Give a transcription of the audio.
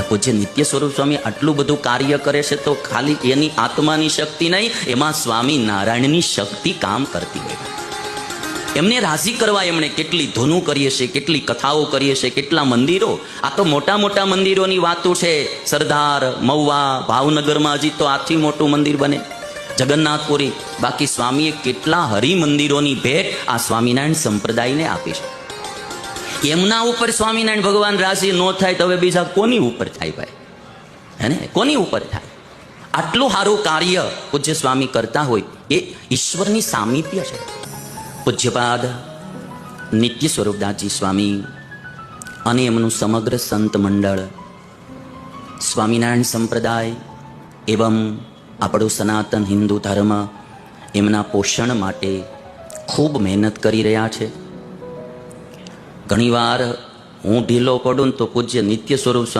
પૂજ્ય નિત્ય સ્વરૂપ સ્વામી આટલું બધું કાર્ય કરે છે તો ખાલી એની આત્માની શક્તિ નહીં, એમાં સ્વામી નારાયણની શક્તિ કામ કરતી હોય. એમને રાજી કરવા એમણે કેટલી ધૂનું કરીએ છીએ, કેટલી કથાઓ કરીએ છીએ, કેટલા મંદિરો. આ તો મોટા મોટા મંદિરોની વાતો છે. સરદાર, મહુવા, ભાવનગરમાં હજી તો આથી મોટું મંદિર બને, જગન્નાથપુરી. બાકી સ્વામીએ કેટલા હરિમંદિરોની ભેટ આ સ્વામિનારાયણ સંપ્રદાયને આપી છે. એમના ઉપર સ્વામિનારાયણ ભગવાન રાજી ન થાય તો હવે બીજા કોની ઉપર થાય ભાઈ? હે ને, કોની ઉપર થાય? આટલું સારું કાર્ય પૂજ્ય સ્વામી કરતા હોય એ ઈશ્વરની સામીપ્ય છે. પૂજ્યપાદ નિત્ય સ્વરૂપદાસજી સ્વામી અને એમનું સમગ્ર સંત મંડળ, સ્વામિનારાયણ સંપ્રદાય એવં આપણું સનાતન હિન્દુ ધર્મ એમના પોષણ માટે ખૂબ મહેનત કરી રહ્યા છે. ઘણીવાર હું ઢીલો પડું તો પૂજ્ય નિત્ય સ્વરૂપ સ્વામી